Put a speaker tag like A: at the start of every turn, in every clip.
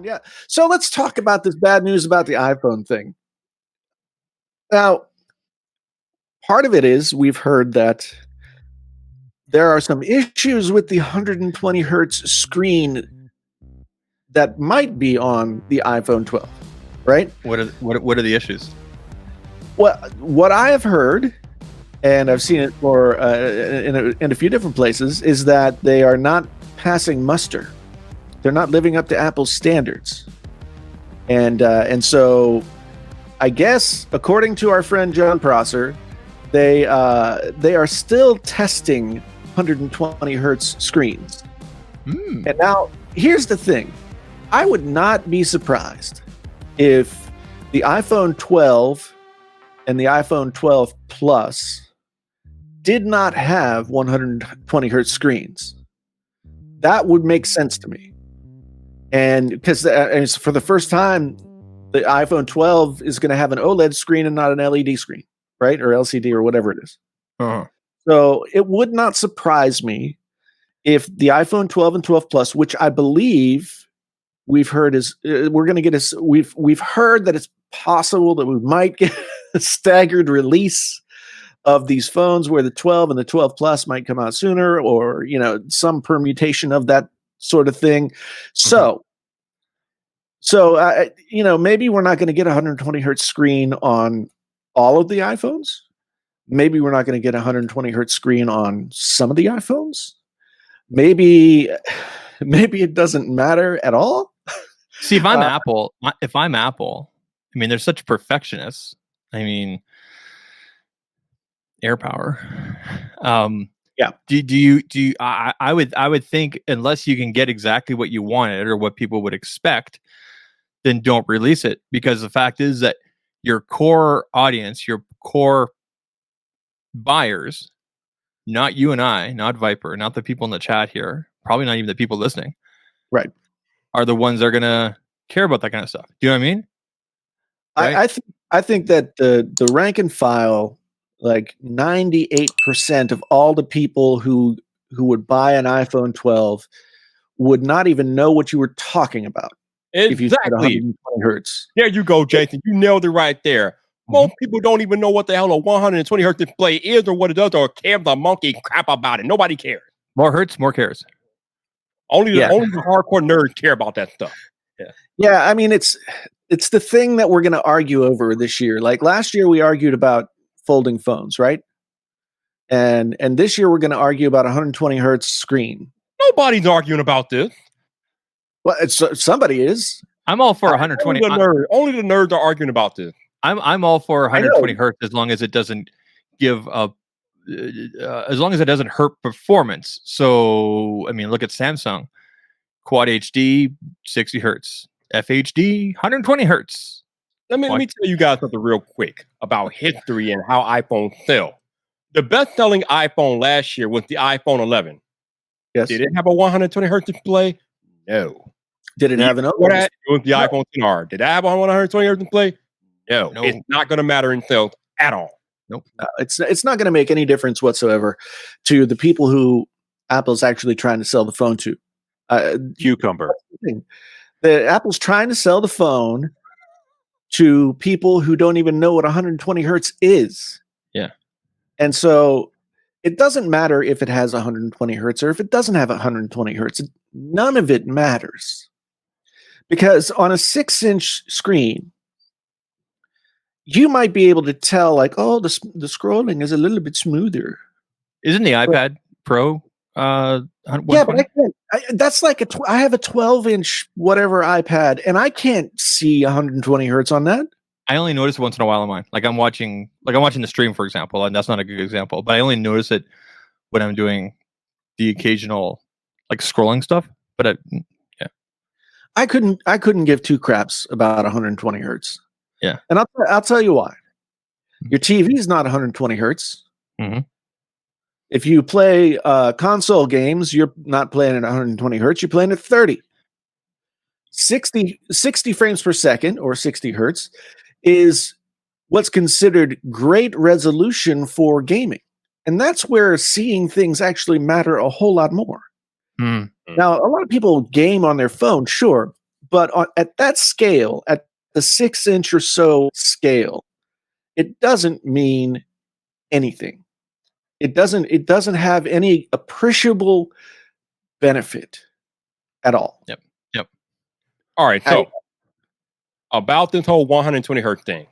A: Yeah. So let's talk about this bad news about the iPhone thing. Now, part of it is we've heard that there are some issues with the 120 hertz screen that might be on the iPhone 12, right?
B: What are the issues?
A: Well, what I have heard, and I've seen it for in a few different places, is that they are not passing muster. They're not living up to Apple's standards, and so I guess according to our friend John Prosser, they are still testing 120 hertz screens. And now here's the thing: I would not be surprised if the iPhone 12 and the iPhone 12 Plus did not have 120 hertz screens. That would make sense to me. And because for the first time, the iPhone 12 is going to have an OLED screen and not an LED screen, right? Or LCD or whatever it is.
B: Uh-huh.
A: So it would not surprise me if the iPhone 12 and 12 Plus, which I believe we've heard is we're going to get we've heard that it's possible that we might get a staggered release of these phones where the 12 and the 12 Plus might come out sooner, or some permutation of that sort of thing. So maybe we're not going to get a 120 hertz screen on all of the iPhones. Maybe we're not going to get a 120 hertz screen on some of the iPhones. Maybe it doesn't matter at all.
B: See, if I'm Apple, I mean, they're such perfectionists. I mean, air power.
A: Yeah.
B: Do you? I would think, unless you can get exactly what you wanted or what people would expect, then don't release it, because the fact is that your core audience, your core buyers, not you and I, not Viper, not the people in the chat here, probably not even the people listening,
A: right,
B: are the ones that are gonna care about that kind of stuff. Do you know what I mean? Right?
A: I think that the rank and file, like 98% of all the people who would buy an iPhone 12 would not even know what you were talking about.
C: Exactly.
A: If you said 120 hertz.
C: There you go, Jason. You nailed it right there. Most people don't even know what the hell a 120 hertz display is or what it does, or care the monkey crap about it. Nobody cares.
B: More hertz, more cares.
C: Only the hardcore nerds care about that stuff.
A: Yeah. I mean, it's the thing that we're going to argue over this year. Like last year, we argued about folding phones, right? And this year, we're going to argue about 120 hertz screen.
C: Nobody's arguing about this.
A: Well, somebody is.
B: I'm all for 120.
C: Only the nerds are arguing about this.
B: I'm all for 120 hertz as long as it doesn't give as long as it doesn't hurt performance. So, I mean, look at Samsung, Quad HD, 60 hertz, FHD, 120 hertz.
C: Let me tell you guys something real quick about history and how iPhones sell. The best-selling iPhone last year was the iPhone 11.
A: Yes.
C: Did it have a 120 hertz display? No.
A: Did it have an
C: OLED? It was the iPhone 10R. Did it have a 120 hertz display? No. It's not going to matter in sales at all.
A: Nope. It's not going to make any difference whatsoever to the people who Apple's actually trying to sell the phone to.
D: Cucumber.
A: Apple's trying to sell the phone to people who don't even know what 120 hertz is.
B: Yeah.
A: And so it doesn't matter if it has 120 hertz or if it doesn't have 120 hertz. None of it matters. Because on a 6-inch screen, you might be able to tell, like, oh, the scrolling is a little bit smoother.
B: Isn't the iPad Pro?
A: Yeah, but I can't. That's like I have a 12-inch whatever iPad, and I can't see 120 hertz on that.
B: I only notice it once in a while on mine. Like I'm watching the stream, for example, and that's not a good example, but I only notice it when I'm doing the occasional like scrolling stuff. But
A: I couldn't give two craps about 120 hertz.
B: Yeah,
A: and I'll tell you why. Your TV is not 120 hertz.
B: Mm-hmm.
A: If you play console games, you're not playing at 120 hertz. You're playing at 30. 60 frames per second, or 60 hertz, is what's considered great resolution for gaming. And that's where seeing things actually matter a whole lot more.
B: Mm.
A: Now, a lot of people game on their phone, sure, But at that scale, at the 6-inch or so scale, it doesn't mean anything. It doesn't have any appreciable benefit at all.
B: Yep.
C: All right. So about this whole 120 hertz thing.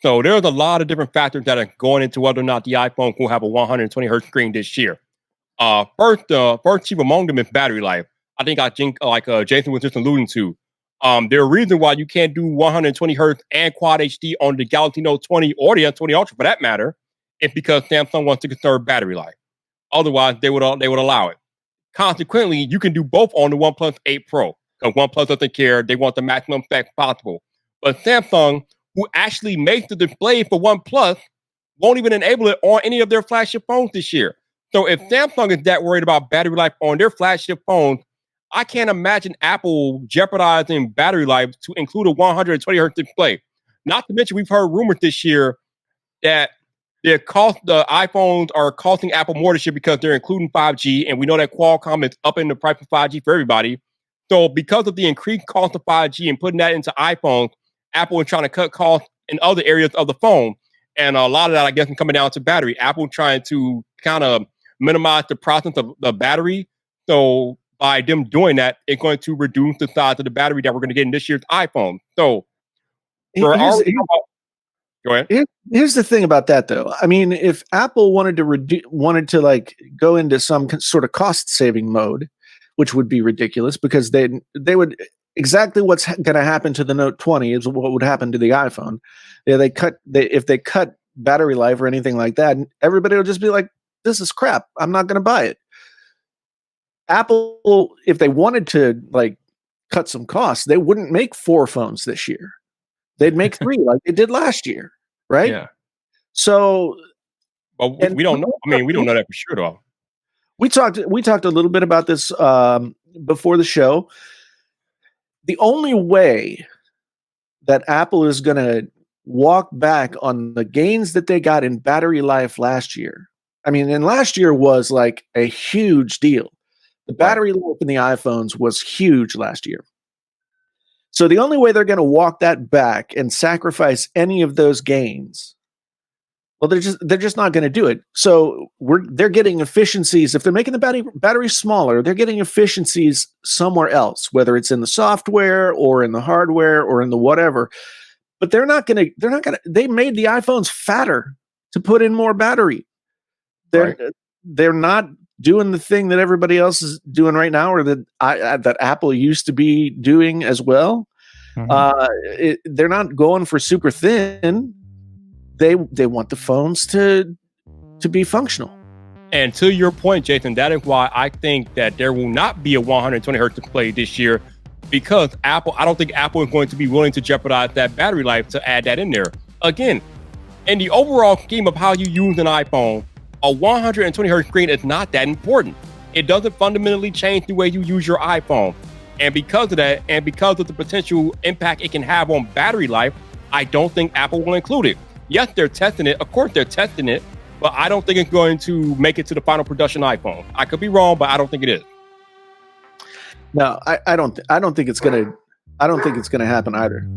C: So there's a lot of different factors that are going into whether or not the iPhone will have a 120 hertz screen this year. First chief among them is battery life. I think like Jason was just alluding to. There are reasons why you can't do 120 hertz and Quad HD on the Galaxy Note 20 or the S20 Ultra for that matter. It's because Samsung wants to conserve battery life. Otherwise, they would allow it. Consequently, you can do both on the OnePlus 8 Pro. Because OnePlus doesn't care. They want the maximum effect possible. But Samsung, who actually makes the display for OnePlus, won't even enable it on any of their flagship phones this year. So if Samsung is that worried about battery life on their flagship phones, I can't imagine Apple jeopardizing battery life to include a 120 hertz display. Not to mention, we've heard rumors this year that the iPhones are costing Apple more this year because they're including 5G, and we know that Qualcomm is upping the price of 5G for everybody. So because of the increased cost of 5G and putting that into iPhones, Apple is trying to cut costs in other areas of the phone. And a lot of that, I guess, is coming down to battery. Apple trying to kind of minimize the process of the battery. So by them doing that, it's going to reduce the size of the battery that we're going to get in this year's iPhone. So go ahead.
A: Here's the thing about that, though. I mean, if Apple wanted to like go into some sort of cost saving mode, which would be ridiculous because they would exactly what's going to happen to the Note 20 is what would happen to the iPhone. If they cut battery life or anything like that, everybody will just be like, "This is crap. I'm not going to buy it." Apple, if they wanted to like cut some costs, they wouldn't make 4 phones this year. They'd make 3 like they did last year, right?
C: Yeah.
A: So,
C: but we don't know. I mean, we don't know that for sure, though.
A: We talked a little bit about this before the show. The only way that Apple is going to walk back on the gains that they got in battery life last year. I mean, and last year was like a huge deal. The battery life in the iPhones was huge last year. So the only way they're going to walk that back and sacrifice any of those gains, well, they're just not going to do it. So they're getting efficiencies. If they're making the battery smaller, they're getting efficiencies somewhere else, whether it's in the software or in the hardware or in the whatever. But they made the iPhones fatter to put in more battery. They're not doing the thing that everybody else is doing right now, or that Apple used to be doing as well. Mm-hmm. They're not going for super thin. They want the phones to be functional.
C: And to your point, Jason, that is why I think that there will not be a 120 hertz display this year, because I don't think Apple is going to be willing to jeopardize that battery life to add that in there. Again, in the overall scheme of how you use an iPhone, a 120 hertz screen is not that important. It doesn't fundamentally change the way you use your iPhone. And because of that, and because of the potential impact it can have on battery life, I don't think Apple will include it. Yes, they're testing it. Of course, they're testing it, but I don't think it's going to make it to the final production iPhone. I could be wrong, but I don't think it is.
A: No, I don't think it's gonna happen either.